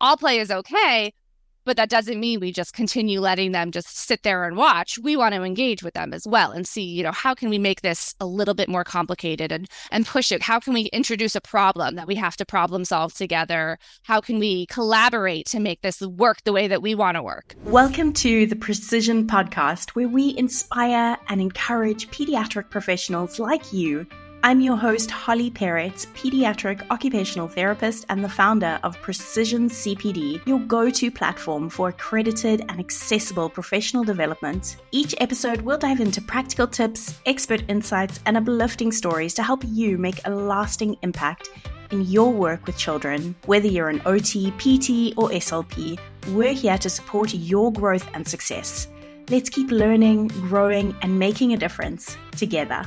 all play is okay, but that doesn't mean we just continue letting them just sit there and watch. We want to engage with them as well and see, how can we make this a little bit more complicated and push it? How can we introduce a problem that we have to problem solve together? How can we collaborate to make this work the way that we want to work? Welcome to the Precision podcast, where we inspire and encourage pediatric professionals like you. I'm your host, Holly Peretz, pediatric occupational therapist and the founder of Precision CPD, your go-to platform for accredited and accessible professional development. Each episode will dive into practical tips, expert insights, and uplifting stories to help you make a lasting impact in your work with children. Whether you're an OT, PT, or SLP, we're here to support your growth and success. Let's keep learning, growing, and making a difference together.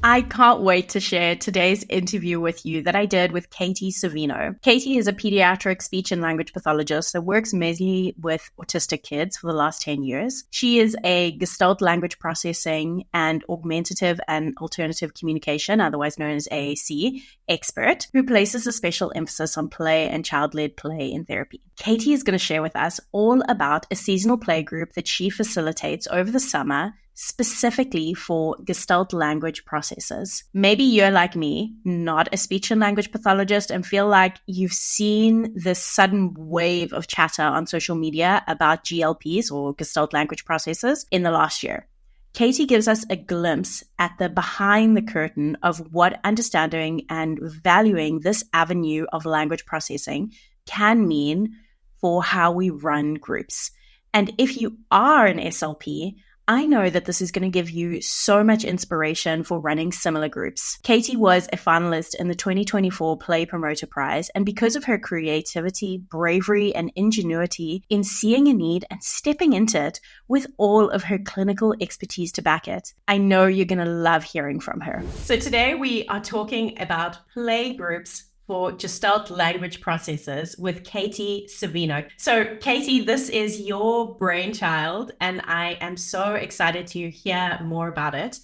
I can't wait to share today's interview with you that I did with katie.savino. Katie is a pediatric speech and language pathologist that works mainly with autistic kids for the last 10 years. She is a Gestalt language processing and augmentative and alternative communication, otherwise known as AAC, expert who places a special emphasis on play and child-led play in therapy. Katie is going to share with us all about a seasonal play group that she facilitates over the summer, specifically for Gestalt language processors. Maybe you're like me, not a speech and language pathologist, and feel like you've seen this sudden wave of chatter on social media about GLPs or Gestalt language processors in the last year. Katie gives us a glimpse at the behind the curtain of what understanding and valuing this avenue of language processing can mean for how we run groups. And if you are an SLP, I know that this is going to give you so much inspiration for running similar groups. Katie was a finalist in the 2024 Play Promoter Prize, and because of her creativity, bravery, and ingenuity in seeing a need and stepping into it with all of her clinical expertise to back it, I know you're going to love hearing from her. So today we are talking about play groups for Gestalt language processors with katie.savino. So Katie, this is your brainchild, and I am so excited to hear more about it.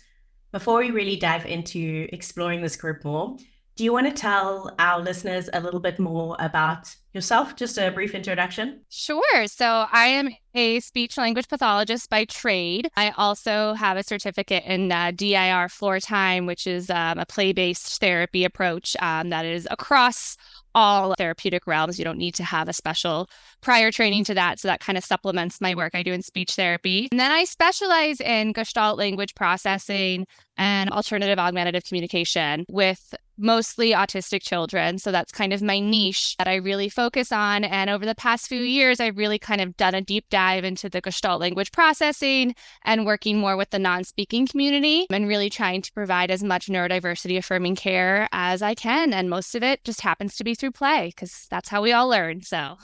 Before we really dive into exploring this group more, do you want to tell our listeners a little bit more about yourself? Just a brief introduction. Sure. So I am a speech language pathologist by trade. I also have a certificate in DIR floor time, which is a play-based therapy approach that is across all therapeutic realms. You don't need to have a special prior training to that. So that kind of supplements my work I do in speech therapy. And then I specialize in Gestalt language processing and alternative augmentative communication with mostly autistic children. So that's kind of my niche that I really focus on. And over the past few years, I've really kind of done a deep dive into the Gestalt language processing and working more with the non-speaking community and really trying to provide as much neurodiversity-affirming care as I can. And most of it just happens to be through play because that's how we all learn. So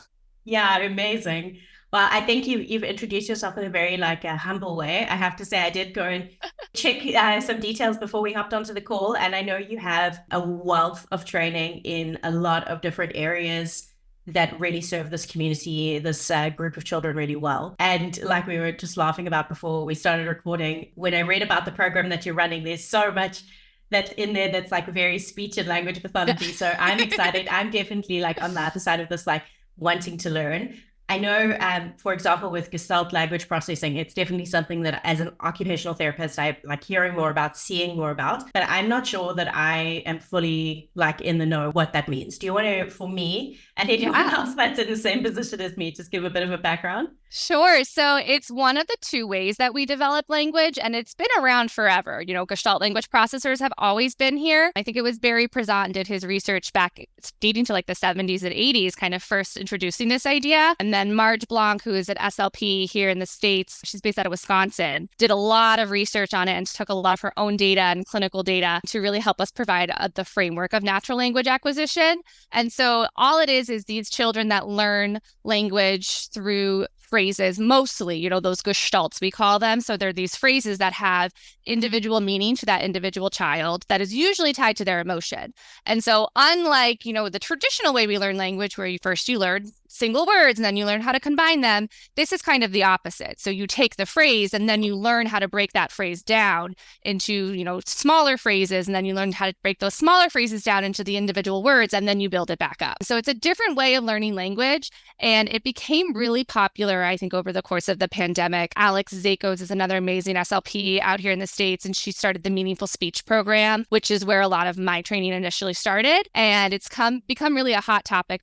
yeah, amazing. Well, I think you've introduced yourself in a very humble way. I have to say, I did go and check some details before we hopped onto the call. And I know you have a wealth of training in a lot of different areas that really serve this community, this group of children really well. And like we were just laughing about before we started recording, when I read about the program that you're running, there's so much that's in there that's like very speech and language pathology. So I'm excited. I'm definitely on the other side of this, wanting to learn. I know, for example, with Gestalt language processing, it's definitely something that as an occupational therapist, I like hearing more about, seeing more about, but I'm not sure that I am fully in the know what that means. Do you want to, for me and anyone else that's in the same position as me, just give a bit of a background? Sure. So it's one of the two ways that we develop language, and it's been around forever. Gestalt language processors have always been here. I think it was Barry Prezant did his research back dating to the 70s and 80s, kind of first introducing this idea. And then Marge Blanc, who is at SLP here in the States, she's based out of Wisconsin, did a lot of research on it and took a lot of her own data and clinical data to really help us provide the framework of natural language acquisition. And so all it is these children that learn language through phrases, mostly, those gestalts, we call them. So they're these phrases that have individual meaning to that individual child that is usually tied to their emotion. And so unlike, the traditional way we learn language, where you learn single words and then you learn how to combine them. This is kind of the opposite. So you take the phrase and then you learn how to break that phrase down into, smaller phrases, and then you learn how to break those smaller phrases down into the individual words, and then you build it back up. So it's a different way of learning language, and it became really popular, I think, over the course of the pandemic. Alex Zakos is another amazing SLP out here in the States, and she started the Meaningful Speech program, which is where a lot of my training initially started, and it's become really a hot topic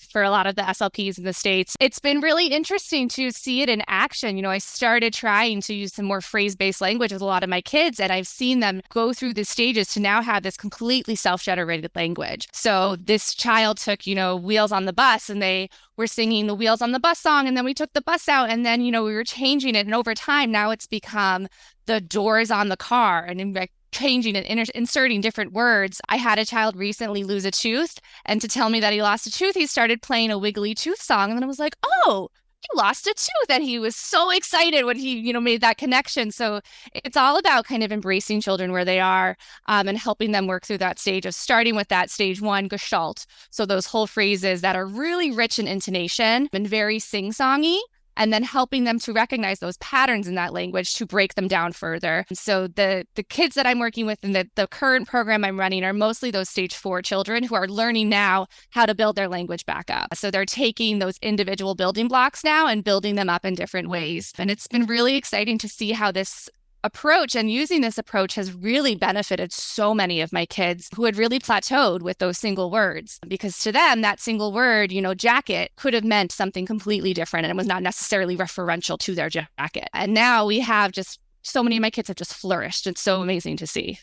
for a lot of the SLPs in the States. It's been really interesting to see it in action. I started trying to use some more phrase-based language with a lot of my kids, and I've seen them go through the stages to now have this completely self-generated language. So this child took, Wheels on the Bus, and they were singing the Wheels on the Bus song, and then we took the bus out, and then, we were changing it, and over time now it's become the doors on the car, and changing and inserting different words. I had a child recently lose a tooth, and to tell me that he lost a tooth, he started playing a Wiggly Tooth song, and then I was like, oh, you lost a tooth. And he was so excited when he, made that connection. So it's all about kind of embracing children where they are, and helping them work through that stage of starting with that stage 1 Gestalt. So those whole phrases that are really rich in intonation and very sing-songy, and then helping them to recognize those patterns in that language to break them down further. So the kids that I'm working with in the current program I'm running are mostly those stage 4 children who are learning now how to build their language back up. So they're taking those individual building blocks now and building them up in different ways. And it's been really exciting to see how this approach and using this approach has really benefited so many of my kids who had really plateaued with those single words, because to them that single word, jacket, could have meant something completely different, and it was not necessarily referential to their jacket. And now we have just so many of my kids have just flourished. It's so amazing to see.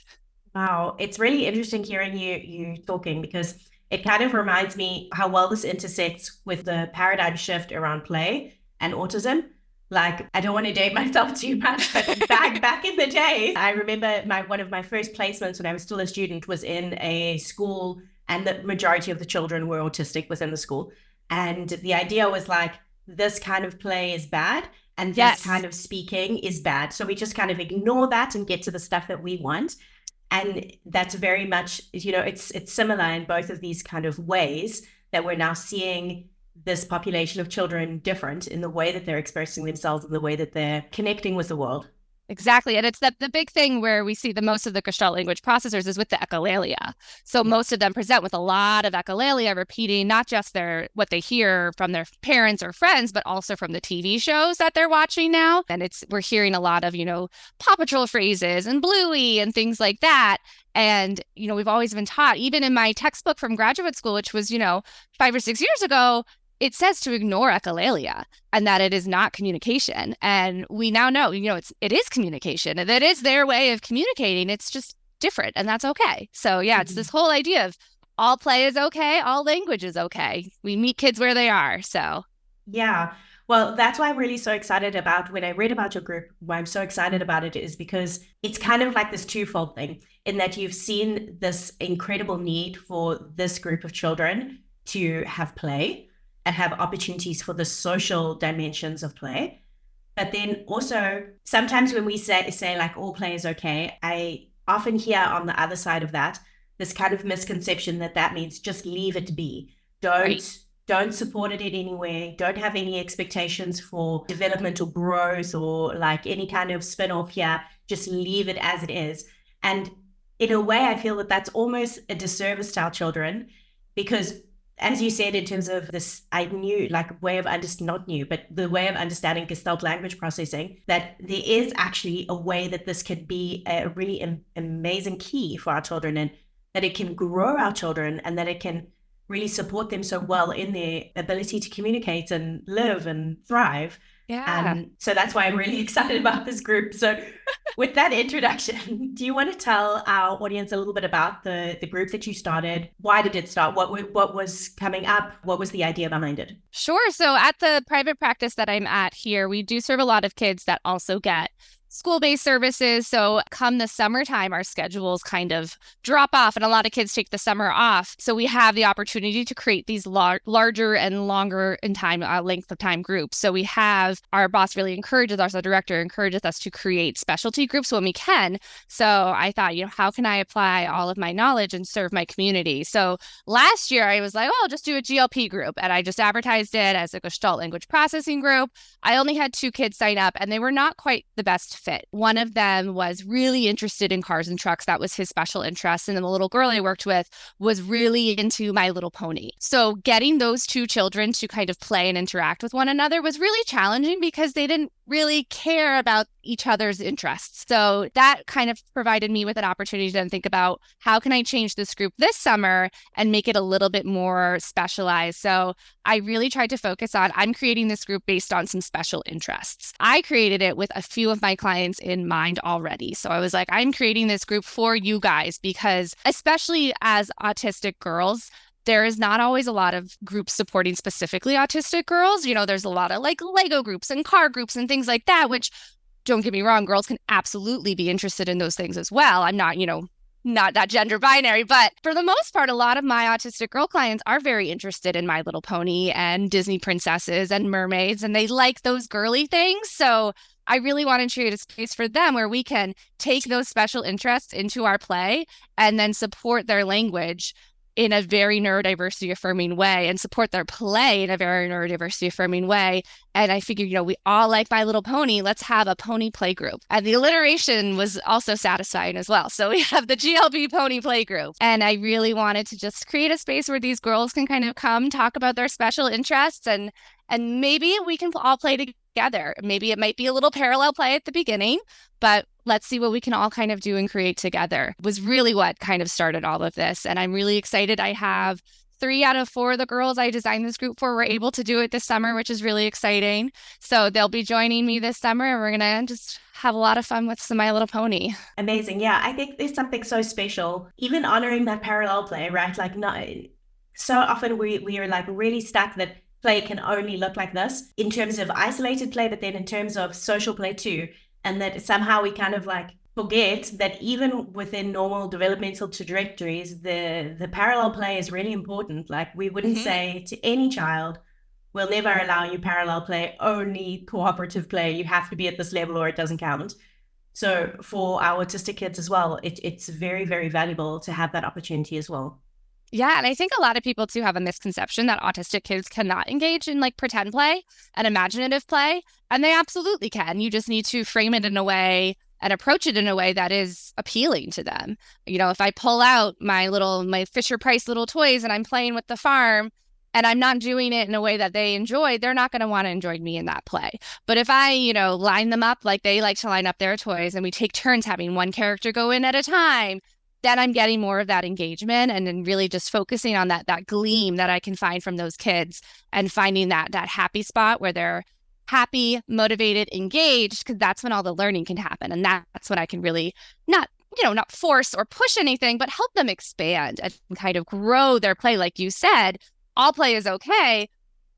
Wow, it's really interesting hearing you talking, because it kind of reminds me how well this intersects with the paradigm shift around play and autism. Like, I don't want to date myself too much, but back in the day, I remember one of my first placements when I was still a student was in a school, and the majority of the children were autistic within the school. And the idea was like, this kind of play is bad, and this kind of speaking is bad. So we just kind of ignore that and get to the stuff that we want. And that's very much, it's similar in both of these kind of ways that we're now seeing this population of children different in the way that they're expressing themselves and the way that they're connecting with the world. Exactly. And it's the big thing where we see the most of the Gestalt language processors is with the echolalia. So most of them present with a lot of echolalia, repeating not just what they hear from their parents or friends, but also from the TV shows that they're watching now. And we're hearing a lot of, Paw Patrol phrases and Bluey and things like that. And, we've always been taught, even in my textbook from graduate school, which was, 5 or 6 years ago, it says to ignore echolalia and that it is not communication. And we now know, it is communication, and that is their way of communicating. It's just different, and that's okay. So yeah, it's this whole idea of all play is okay, all language is okay. We meet kids where they are. So yeah. Well, that's why I'm really so excited about when I read about your group. Why I'm so excited about it is because it's kind of like this twofold thing, in that you've seen this incredible need for this group of children to have play and have opportunities for the social dimensions of play. But then also, sometimes when we say like all play is okay, I often hear on the other side of that, this kind of misconception that means just leave it be. Don't support it in any way. Don't have any expectations for developmental growth or like any kind of spin-off here. Just leave it as it is. And in a way, I feel that that's almost a disservice to our children, because as you said, in terms of this, I knew like way of the way of understanding Gestalt language processing, that there is actually a way that this could be a really amazing key for our children, and that it can grow our children, and that it can really support them so well in their ability to communicate and live and thrive. yeah. So that's why I'm really excited about this group. So with that introduction, do you want to tell our audience a little bit about the group that you started? Why did it start? What was coming up? What was the idea behind it? Sure. So at the private practice that I'm at here, we do serve a lot of kids that also get school-based services. So come the summertime, our schedules kind of drop off and a lot of kids take the summer off. So we have the opportunity to create these larger and longer in time length of time groups. So we have our boss really encourages us, our director encourages us to create specialty groups when we can. So I thought, how can I apply all of my knowledge and serve my community? So last year I was like, oh, I'll just do a GLP group. And I just advertised it as a Gestalt language processing group. I only had 2 kids sign up and they were not quite the best fit. One of them was really interested in cars and trucks. That was his special interest. And then the little girl I worked with was really into My Little Pony. So getting those 2 children to kind of play and interact with one another was really challenging because they didn't really care about each other's interests. So that kind of provided me with an opportunity to then think about how can I change this group this summer and make it a little bit more specialized. So I really tried to focus on, I'm creating this group based on some special interests. I created it with a few of my clients in mind already. So I was like, I'm creating this group for you guys because especially as autistic girls, there is not always a lot of groups supporting specifically autistic girls. There's a lot of like Lego groups and car groups and things like that, which don't get me wrong, girls can absolutely be interested in those things as well. I'm not, not that gender binary, but for the most part, a lot of my autistic girl clients are very interested in My Little Pony and Disney princesses and mermaids, and they like those girly things. So I really want to create a space for them where we can take those special interests into our play and then support their language in a very neurodiversity affirming way and support their play in a very neurodiversity affirming way. And I figured, we all like My Little Pony. Let's have a pony play group. And the alliteration was also satisfying as well. So we have the GLP pony play group. And I really wanted to just create a space where these girls can kind of come talk about their special interests and maybe we can all play together. Maybe it might be a little parallel play at the beginning, but let's see what we can all kind of do and create together. It was really what kind of started all of this. And I'm really excited. I have 3 out of 4 of the girls I designed this group for were able to do it this summer, which is really exciting. So they'll be joining me this summer and we're going to just have a lot of fun with some My Little Pony. Amazing. Yeah, I think there's something so special, even honoring that parallel play, right? Like, so often we are like really stuck that play can only look like this in terms of isolated play, but then in terms of social play too. And that somehow we kind of like forget that even within normal developmental trajectories, the parallel play is really important. Like we wouldn't say to any child, we'll never allow you parallel play, only cooperative play. You have to be at this level or it doesn't count. So for our autistic kids as well, it's very, very valuable to have that opportunity as well. Yeah, and I think a lot of people too have a misconception that autistic kids cannot engage in like pretend play and imaginative play, and they absolutely can. You just need to frame it in a way and approach it in a way that is appealing to them. If I pull out my Fisher-Price little toys and I'm playing with the farm and I'm not doing it in a way that they enjoy, they're not going to want to enjoy me in that play. But if I, line them up like they like to line up their toys and we take turns having one character go in at a time, then I'm getting more of that engagement and then really just focusing on that gleam that I can find from those kids and finding that happy spot where they're happy, motivated, engaged, because that's when all the learning can happen. And that's when I can really not force or push anything, but help them expand and kind of grow their play. Like you said, all play is okay,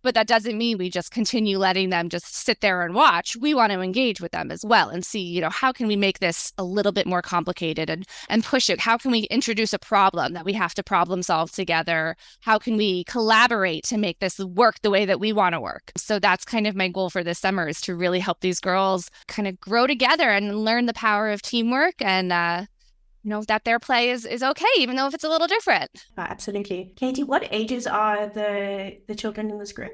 but that doesn't mean we just continue letting them just sit there and watch. We want to engage with them as well and see, how can we make this a little bit more complicated and push it? How can we introduce a problem that we have to problem solve together? How can we collaborate to make this work the way that we want to work? So that's kind of my goal for this summer, is to really help these girls kind of grow together and learn the power of teamwork and, that their play is okay, even though if it's a little different. Absolutely. Katie, what ages are the children in this group?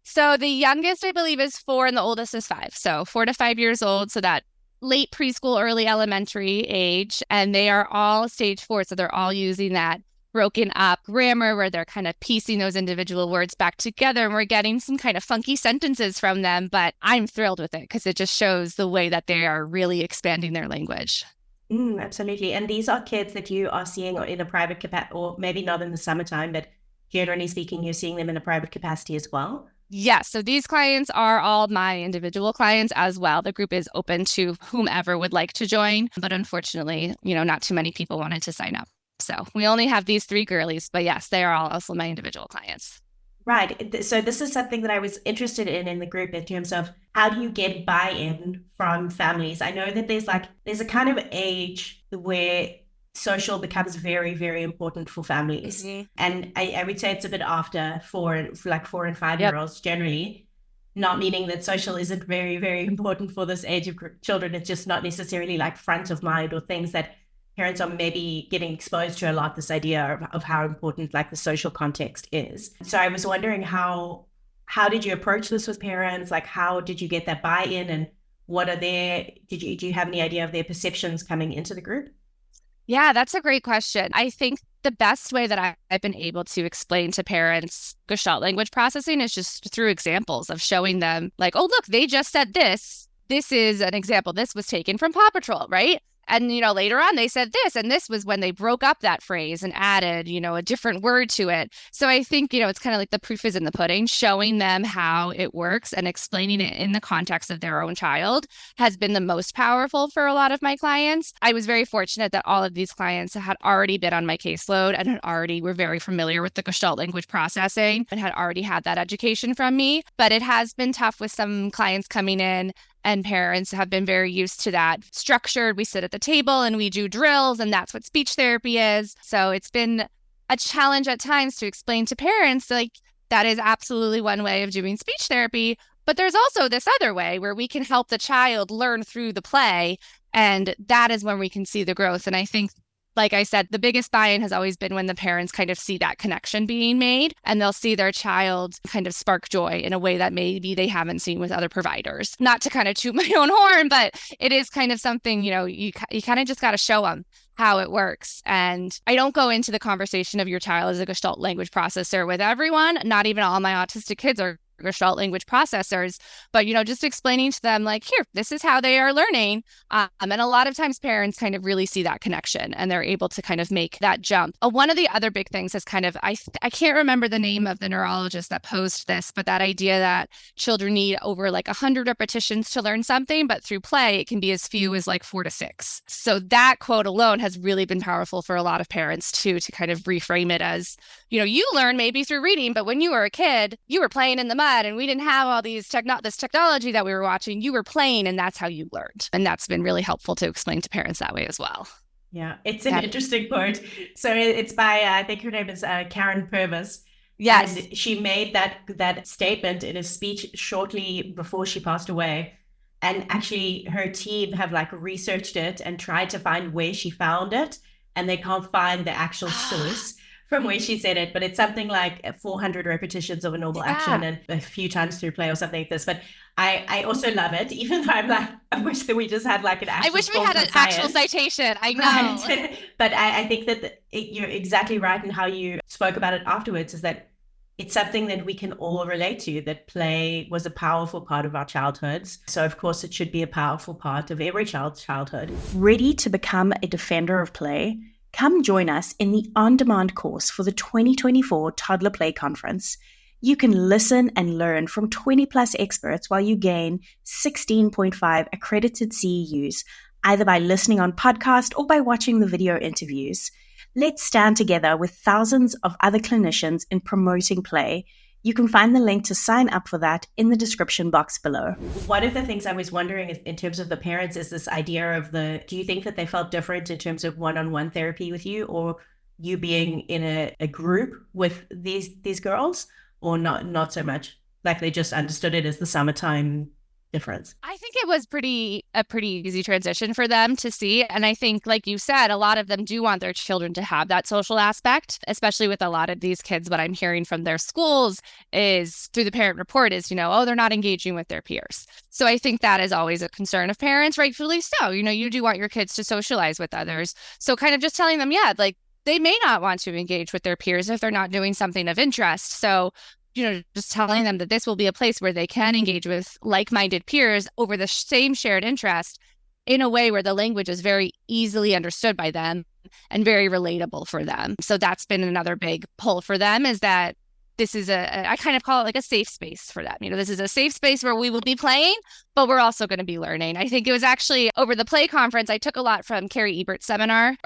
So the youngest, I believe, is 4 and the oldest is 5. So 4 to 5 years old. So that late preschool, early elementary age. And they are all stage 4. So they're all using that broken up grammar where they're kind of piecing those individual words back together. And we're getting some kind of funky sentences from them. But I'm thrilled with it because it just shows the way that they are really expanding their language. Absolutely. And these are kids that you are seeing in a private capacity, or maybe not in the summertime, but generally speaking, you're seeing them in a private capacity as well? Yes. So these clients are all my individual clients as well. The group is open to whomever would like to join. But unfortunately, not too many people wanted to sign up. So we only have these 3 girlies. But yes, they are all also my individual clients. Right. So this is something that I was interested in the group in terms of how do you get buy-in from families? I know that there's a kind of age where social becomes very, very important for families. Hmm. And I would say it's a bit after for like 4 and 5 Yep. year olds generally, not meaning that social isn't very, very important for this age of children. It's just not necessarily like front of mind or things that parents are maybe getting exposed to a lot, this idea of how important like the social context is. So I was wondering how did you approach this with parents? Like how did you get that buy-in, and what are their do you have any idea of their perceptions coming into the group? Yeah, that's a great question. I think the best way that I've been able to explain to parents Gestalt language processing is just through examples of showing them, like, oh, look, they just said this. This is an example. This was taken from Paw Patrol, right? And, later on they said this, and this was when they broke up that phrase and added, a different word to it. So I think, it's kind of like the proof is in the pudding, showing them how it works and explaining it in the context of their own child has been the most powerful for a lot of my clients. I was very fortunate that all of these clients had already been on my caseload and were very familiar with the Gestalt language processing and had already had that education from me. But it has been tough with some clients coming in, and parents have been very used to that structured. We sit at the table and we do drills, and that's what speech therapy is. So it's been a challenge at times to explain to parents, like, that is absolutely one way of doing speech therapy. But there's also this other way where we can help the child learn through the play. And that is when we can see the growth. And I think, like I said, the biggest buy-in has always been when the parents kind of see that connection being made, and they'll see their child kind of spark joy in a way that maybe they haven't seen with other providers. Not to kind of toot my own horn, but it is kind of something, you kind of just got to show them how it works. And I don't go into the conversation of your child as a Gestalt language processor with everyone. Not even all my autistic kids are Gestalt language processors, but just explaining to them, like, here, this is how they are learning. And a lot of times parents kind of really see that connection and they're able to kind of make that jump. One of the other big things is kind of, I can't remember the name of the neurologist that posed this, but that idea that children need over like 100 repetitions to learn something, but through play, it can be as few as like 4 to 6. So that quote alone has really been powerful for a lot of parents too, to kind of reframe it as, you learn maybe through reading, but when you were a kid, you were playing in the mud and we didn't have all these this technology that we were watching. You were playing, and that's how you learned. And that's been really helpful to explain to parents that way as well. Yeah, it's an interesting quote. So it's by, I think her name is Karen Purvis. Yes. And she made that statement in a speech shortly before she passed away. And actually her team have like researched it and tried to find where she found it. And they can't find the actual source from where she said it, but it's something like 400 repetitions of a normal action and a few times through play or something like this. But I also love it, even though I'm like, I wish that we just had like an actual I wish we had an actual citation. I know. Right. But I think that you're exactly right in how you spoke about it afterwards, is that it's something that we can all relate to, that play was a powerful part of our childhoods. So of course it should be a powerful part of every child's childhood. Ready to become a defender of play? Come join us in the on-demand course for the 2024 Toddler Play Conference. You can listen and learn from 20 plus experts while you gain 16.5 accredited CEUs, either by listening on podcast or by watching the video interviews. Let's stand together with thousands of other clinicians in promoting play. You can find the link to sign up for that in the description box below. One of the things I was wondering in terms of the parents is this idea of do you think that they felt different in terms of one-on-one therapy with you, or you being in a group with these girls, or not so much? Like they just understood it as the summertime difference? I think it was a pretty easy transition for them to see. And I think, like you said, a lot of them do want their children to have that social aspect, especially with a lot of these kids. What I'm hearing from their schools is through the parent report is, oh, they're not engaging with their peers. So I think that is always a concern of parents, rightfully so. You do want your kids to socialize with others. So kind of just telling them, yeah, like they may not want to engage with their peers if they're not doing something of interest. So just telling them that this will be a place where they can engage with like-minded peers over the same shared interest in a way where the language is very easily understood by them and very relatable for them. So that's been another big pull for them, is that this is I kind of call it like a safe space for them. This is a safe space where we will be playing, but we're also going to be learning. I think it was actually over the play conference, I took a lot from Carrie Ebert's seminar,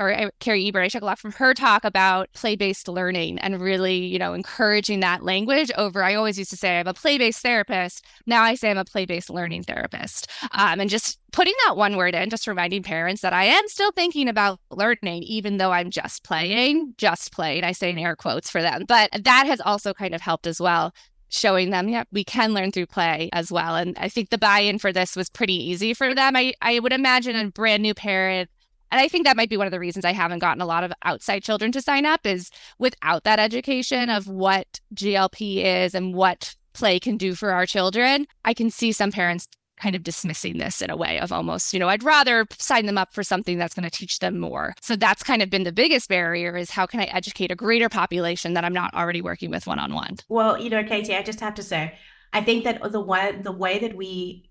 Carrie Ebert, I took a lot from her talk about play-based learning and really, encouraging that language over, I always used to say I'm a play-based therapist. Now I say I'm a play-based learning therapist. And just putting that one word in, just reminding parents that I am still thinking about learning, even though I'm just playing. I say in air quotes for them. But that has also kind of helped as well, showing them, yeah, we can learn through play as well. And I think the buy-in for this was pretty easy for them. I would imagine a brand new parent, and I think that might be one of the reasons I haven't gotten a lot of outside children to sign up, is without that education of what GLP is and what play can do for our children, I can see some parents kind of dismissing this in a way of almost, I'd rather sign them up for something that's going to teach them more. So that's kind of been the biggest barrier, is how can I educate a greater population that I'm not already working with one-on-one? Well, Katie, I just have to say, I think that the way that we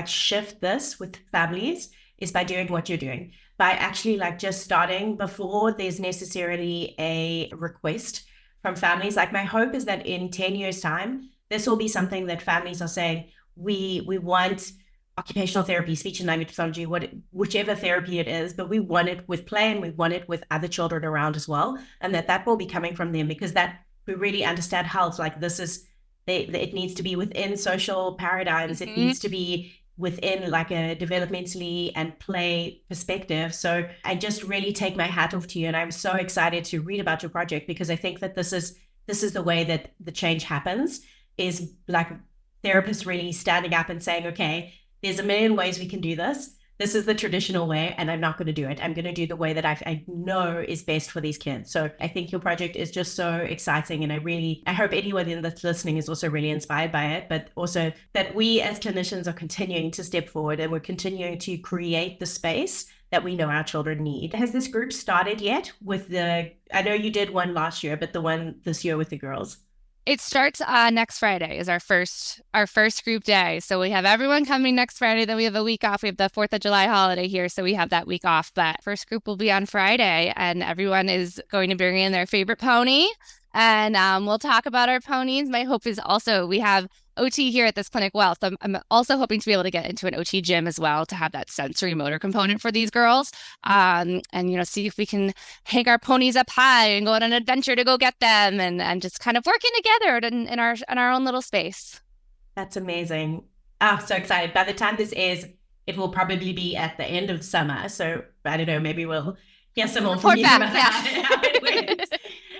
shift this with families is by doing what you're doing, by actually just starting before there's necessarily a request from families. My hope is that in 10 years' time, this will be something that families are saying, we want occupational therapy, speech and language pathology, whichever therapy it is, but we want it with play and we want it with other children around as well. And that will be coming from them, because that we really understand health. It needs to be within social paradigms. It needs to be within a developmentally and play perspective. So I just really take my hat off to you. And I'm so excited to read about your project, because I think that this is the way that the change happens, is therapists really standing up and saying, okay, there's a million ways we can do this. This is the traditional way, and I'm not going to do it. I'm going to do the way that I know is best for these kids. So I think your project is just so exciting. And I hope anyone that's listening is also really inspired by it, but also that we as clinicians are continuing to step forward and we're continuing to create the space that we know our children need. Has this group started yet I know you did one last year, but the one this year with the girls? It starts next Friday is our first group day. So we have everyone coming next Friday. Then we have a week off. We have the 4th of July holiday here, so we have that week off. But first group will be on Friday, and everyone is going to bring in their favorite pony. And we'll talk about our ponies. My hope is also we have OT here at this clinic. Well, so I'm also hoping to be able to get into an OT gym as well, to have that sensory motor component for these girls. And see if we can hang our ponies up high and go on an adventure to go get them, and just kind of working together in our own little space. That's amazing. Oh, so excited. By the time this airs, it will probably be at the end of summer. So I don't know, maybe we'll get some more from you about how it went.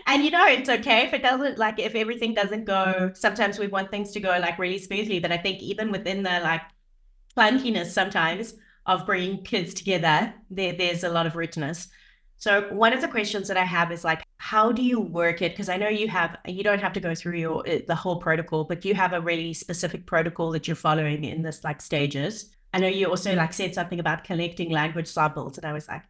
And it's okay if it doesn't, if everything doesn't go. Sometimes we want things to go really smoothly, but I think even within the clunkiness sometimes of bringing kids together, there's a lot of richness. So one of the questions that I have is how do you work it? Because I know you don't have to go through the whole protocol, but you have a really specific protocol that you're following in this stages. I know you also said something about collecting language samples, and I was like,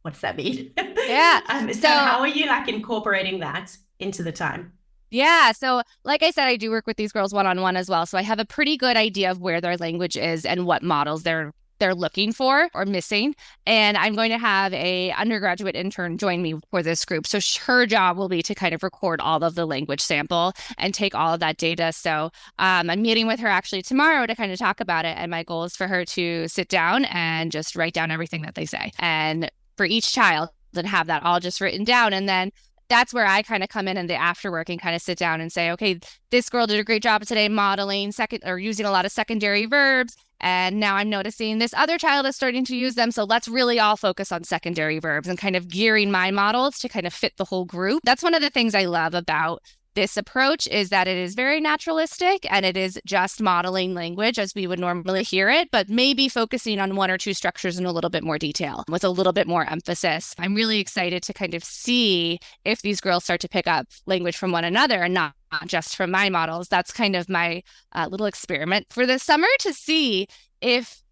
what does that mean? Yeah. So how are you incorporating that into the time? Yeah. So like I said, I do work with these girls one-on-one as well. So I have a pretty good idea of where their language is and what models they're looking for or missing. And I'm going to have a undergraduate intern join me for this group. So her job will be to kind of record all of the language sample and take all of that data. So I'm meeting with her actually tomorrow to kind of talk about it. And my goal is for her to sit down and just write down everything that they say, and for each child, and have that all just written down. And then that's where I kind of come in the afterwork and kind of sit down and say, okay, this girl did a great job today modeling using a lot of secondary verbs. And now I'm noticing this other child is starting to use them. So let's really all focus on secondary verbs, and kind of gearing my models to kind of fit the whole group. That's one of the things I love about this approach, is that it is very naturalistic and it is just modeling language as we would normally hear it, but maybe focusing on one or two structures in a little bit more detail with a little bit more emphasis. I'm really excited to kind of see if these girls start to pick up language from one another and not just from my models. That's kind of my little experiment for this summer, to see if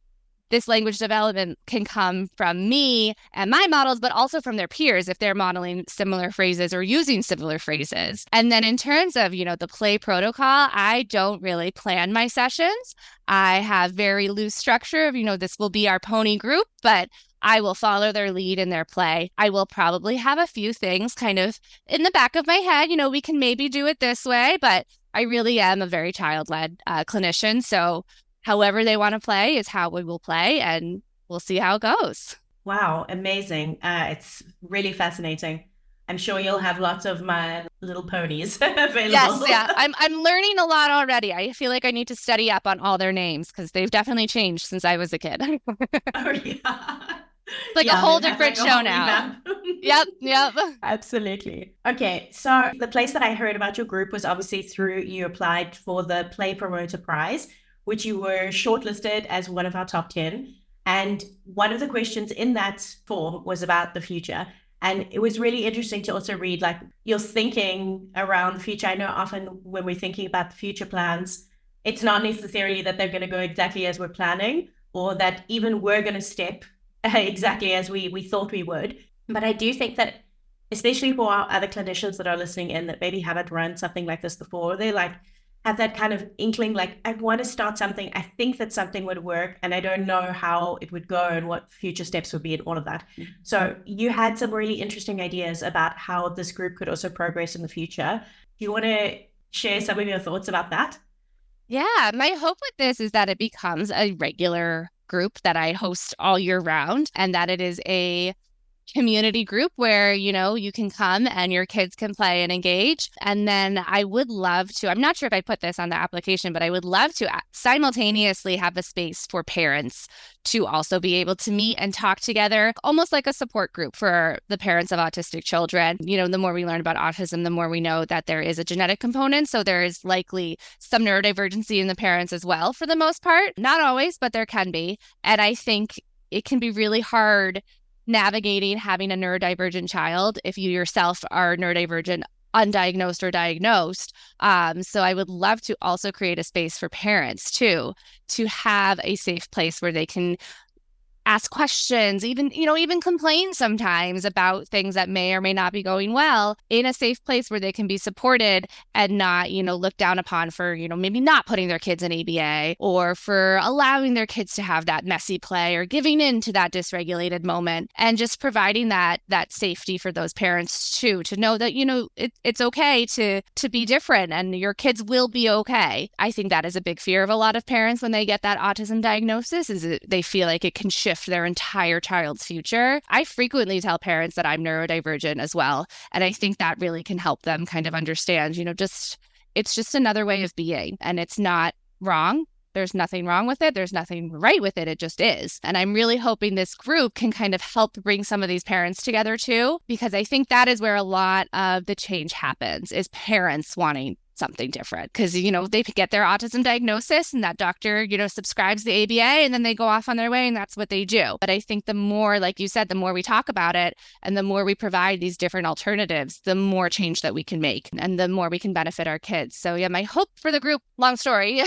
this language development can come from me and my models, but also from their peers if they're modeling similar phrases or using similar phrases. And then in terms of, the play protocol, I don't really plan my sessions. I have very loose structure of, this will be our pony group, but I will follow their lead in their play. I will probably have a few things kind of in the back of my head, we can maybe do it this way, but I really am a very child-led clinician. So however they want to play is how we will play, and we'll see how it goes. Wow, amazing. It's really fascinating. I'm sure you'll have lots of My Little Ponies available. Yes, yeah. I'm learning a lot already. I feel like I need to study up on all their names because they've definitely changed since I was a kid. Oh, yeah. It's like a whole different show now. Yep. Absolutely. Okay, so the place that I heard about your group was obviously through you applied for the Play Promoter Prize, which you were shortlisted as one of our top 10. And one of the questions in that form was about the future. And it was really interesting to also read like your thinking around the future. I know often when we're thinking about the future plans, it's not necessarily that they're going to go exactly as we're planning, or that even we're going to step exactly as we thought we would. But I do think that, especially for our other clinicians that are listening in that maybe haven't run something like this before, they like have that kind of inkling, like, I want to start something. I think that something would work, and I don't know how it would go and what future steps would be and all of that. So you had some really interesting ideas about how this group could also progress in the future. Do you want to share some of your thoughts about that? Yeah, my hope with this is that it becomes a regular group that I host all year round, and that it is a community group where, you can come and your kids can play and engage. And then I would love to, I'm not sure if I put this on the application, but I would love to simultaneously have a space for parents to also be able to meet and talk together, almost like a support group for the parents of autistic children. The more we learn about autism, the more we know that there is a genetic component. So there is likely some neurodivergency in the parents as well, for the most part. Not always, but there can be. And I think it can be really hard navigating having a neurodivergent child if you yourself are neurodivergent, undiagnosed or diagnosed. So I would love to also create a space for parents too, to have a safe place where they can ask questions, even complain sometimes about things that may or may not be going well, in a safe place where they can be supported and not, looked down upon for, maybe not putting their kids in ABA, or for allowing their kids to have that messy play or giving in to that dysregulated moment, and just providing that safety for those parents too, to know that, it's okay to be different and your kids will be okay. I think that is a big fear of a lot of parents when they get that autism diagnosis, is that they feel like it can shift their entire child's future. I frequently tell parents that I'm neurodivergent as well. And I think that really can help them kind of understand, it's just another way of being, and it's not wrong. There's nothing wrong with it. There's nothing right with it. It just is. And I'm really hoping this group can kind of help bring some of these parents together too, because I think that is where a lot of the change happens, is parents wanting something different, because they get their autism diagnosis and that doctor subscribes the ABA, and then they go off on their way and that's what they do. But I think the more, like you said, the more we talk about it and the more we provide these different alternatives, the more change that we can make and the more we can benefit our kids. So yeah, my hope for the group, long story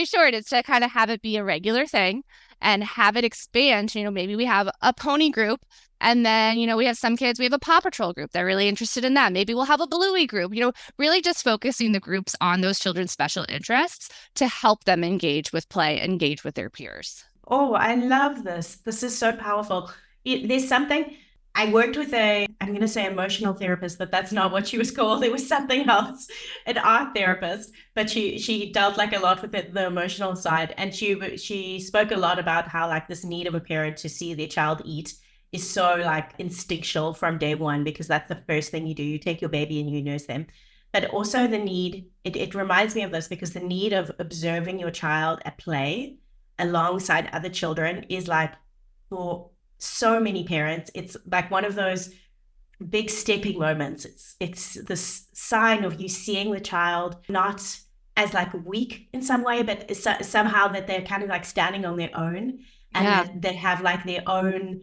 short, is to kind of have it be a regular thing and have it expand. Maybe we have a pony group, and then, we have some kids, we have a Paw Patrol group. They're really interested in that. Maybe we'll have a Bluey group, really just focusing the groups on those children's special interests to help them engage with play, engage with their peers. Oh, I love this. This is so powerful. There's something, I worked with I'm going to say emotional therapist, but that's not what she was called. It was something else, an art therapist, but she dealt like a lot with the emotional side. And she spoke a lot about how like this need of a parent to see their child eat is so like instinctual from day one, because that's the first thing you do. You take your baby and you nurse them. But also the need, it reminds me of this, because the need of observing your child at play alongside other children is like, for so many parents, it's like one of those big stepping moments. It's this sign of you seeing the child not as like weak in some way, but somehow that they're kind of like standing on their own, and that they have like their own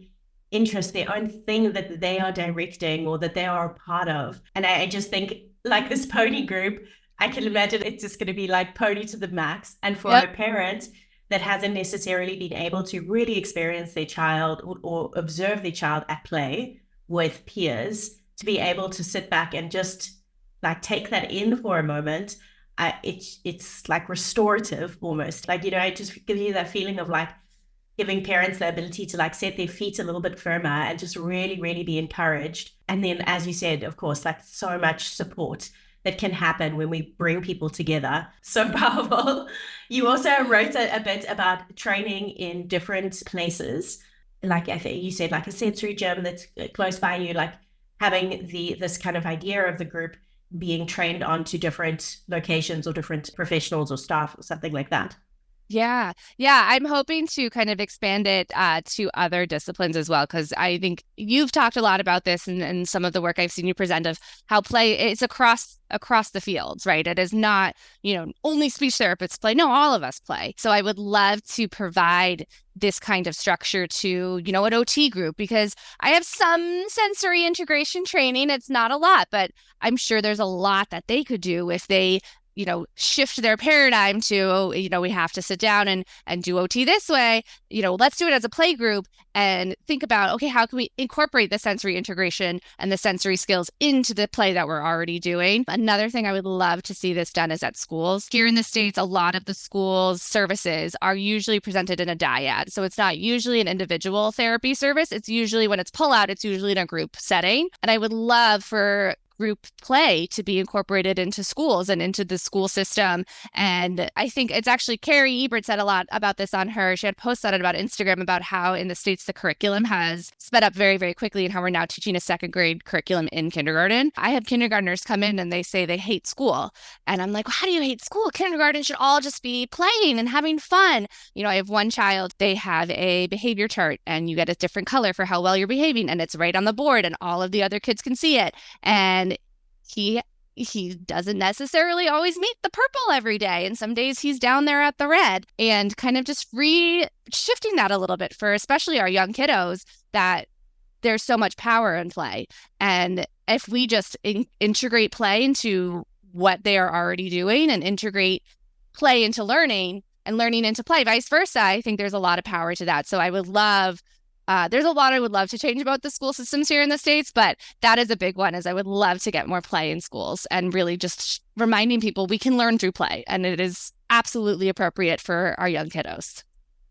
interest, their own thing that they are directing or that they are a part of. And I just think like this pony group, I can imagine it's just going to be like pony to the max. And for a parent, that hasn't necessarily been able to really experience their child or observe their child at play with peers, to be able to sit back and just like take that in for a moment. It's like restorative almost. Like, it just gives you that feeling of like giving parents the ability to like set their feet a little bit firmer and just really, really be encouraged. And then, as you said, of course, like so much support that can happen when we bring people together. So powerful. You also wrote a bit about training in different places. Like I think you said, like a sensory gym that's close by you, like having this kind of idea of the group being trained onto different locations or different professionals or staff or something like that. Yeah. Yeah. I'm hoping to kind of expand it to other disciplines as well, because I think you've talked a lot about this and some of the work I've seen you present of how play is across the fields, right? It is not, only speech therapists play. No, all of us play. So I would love to provide this kind of structure to, an OT group, because I have some sensory integration training. It's not a lot, but I'm sure there's a lot that they could do if they shift their paradigm to, we have to sit down and do OT this way. Let's do it as a play group and think about, okay, how can we incorporate the sensory integration and the sensory skills into the play that we're already doing? Another thing I would love to see this done is at schools. Here in the States, a lot of the schools' services are usually presented in a dyad. So it's not usually an individual therapy service. It's usually, when it's pull out, it's usually in a group setting. And I would love for group play to be incorporated into schools and into the school system. And I think it's actually Carrie Ebert said a lot about this on she had posts on it about Instagram about how in the States the curriculum has sped up very, very quickly and how we're now teaching a second grade curriculum in kindergarten. I have kindergartners come in and they say they hate school. And I'm like, well, how do you hate school? Kindergarten should all just be playing and having fun. I have one child, they have a behavior chart and you get a different color for how well you're behaving. And it's right on the board and all of the other kids can see it. And he doesn't necessarily always meet the purple every day. And some days he's down there at the red, and kind of just shifting that a little bit for especially our young kiddos, that there's so much power in play. And if we just integrate play into what they are already doing and integrate play into learning and learning into play, vice versa, I think there's a lot of power to that. So I would love there's a lot I would love to change about the school systems here in the States, but that is a big one, is I would love to get more play in schools and really just reminding people we can learn through play, and it is absolutely appropriate for our young kiddos.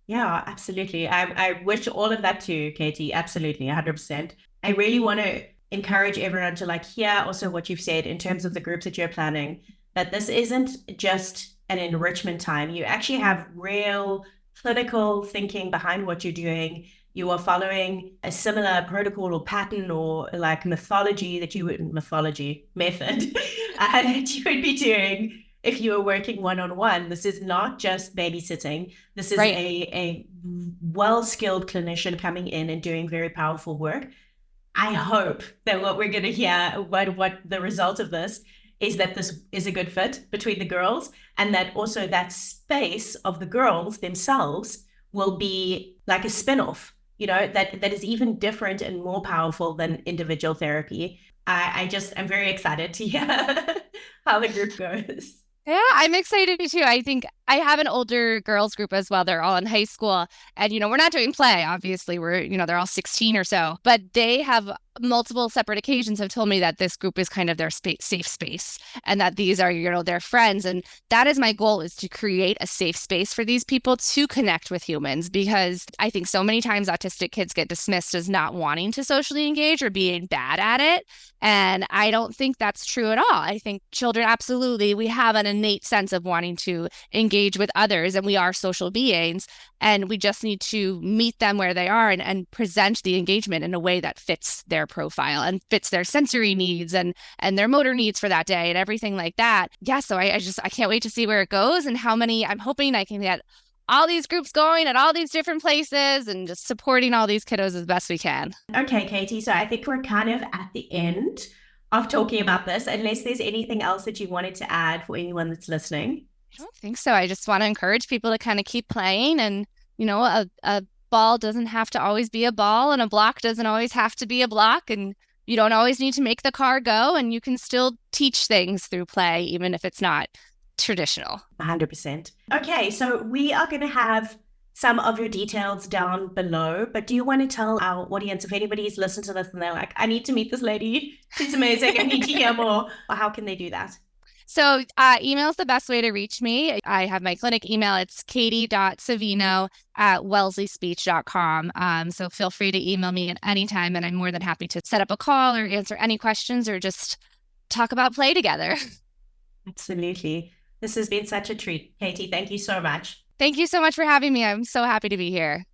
Yeah, absolutely. I wish all of that too, Katie. Absolutely, 100%. I really want to encourage everyone to like hear also what you've said in terms of the groups that you're planning, that this isn't just an enrichment time. You actually have real clinical thinking behind what you're doing. You are following a similar protocol or pattern or like method that you would be doing if you were working one-on-one. This is not just babysitting. This is right. a well-skilled clinician coming in and doing very powerful work. I hope that what we're going to hear, what the result of this is, that this is a good fit between the girls, and that also that space of the girls themselves will be like a spin-off, that is even different and more powerful than individual therapy. I'm very excited to hear how the group goes. Yeah, I'm excited too. I think I have an older girls group as well. They're all in high school, and we're not doing play. Obviously, they're all 16 or so, but they have multiple separate occasions have told me that this group is kind of their safe space, and that these are, their friends. And that is my goal, is to create a safe space for these people to connect with humans, because I think so many times autistic kids get dismissed as not wanting to socially engage or being bad at it. And I don't think that's true at all. I think children, absolutely, we have an innate sense of wanting to engage with others, and we are social beings, and we just need to meet them where they are and present the engagement in a way that fits their profile and fits their sensory needs and their motor needs for that day and everything like that. Yeah, so I can't wait to see where it goes, and I'm hoping I can get all these groups going at all these different places and just supporting all these kiddos as best we can. Okay, Katie, so I think we're kind of at the end of talking about this, unless there's anything else that you wanted to add for anyone that's listening. I don't think so. I just want to encourage people to kind of keep playing, and a ball doesn't have to always be a ball, and a block doesn't always have to be a block, and you don't always need to make the car go, and you can still teach things through play, even if it's not traditional. 100%. Okay, so we are going to have some of your details down below, but do you want to tell our audience, if anybody's listened to this and they're like, I need to meet this lady, she's amazing, I need to hear more, how can they do that? So email is the best way to reach me. I have my clinic email. It's katie.savino at wellesleyspeech.com. So feel free to email me at any time, and I'm more than happy to set up a call or answer any questions or just talk about play together. Absolutely. This has been such a treat. Katie, thank you so much. Thank you so much for having me. I'm so happy to be here.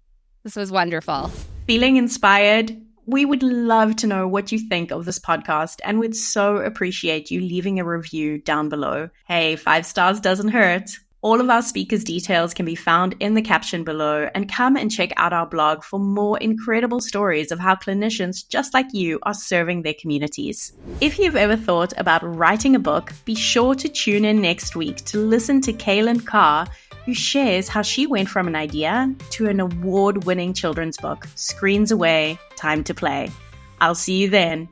This was wonderful. Feeling inspired? We would love to know what you think of this podcast and would so appreciate you leaving a review down below. Hey, 5 stars doesn't hurt. All of our speakers' details can be found in the caption below, and come and check out our blog for more incredible stories of how clinicians just like you are serving their communities. If you've ever thought about writing a book, be sure to tune in next week to listen to Kaylin Carr, who shares how she went from an idea to an award-winning children's book, Screens Away, Time to Play. I'll see you then.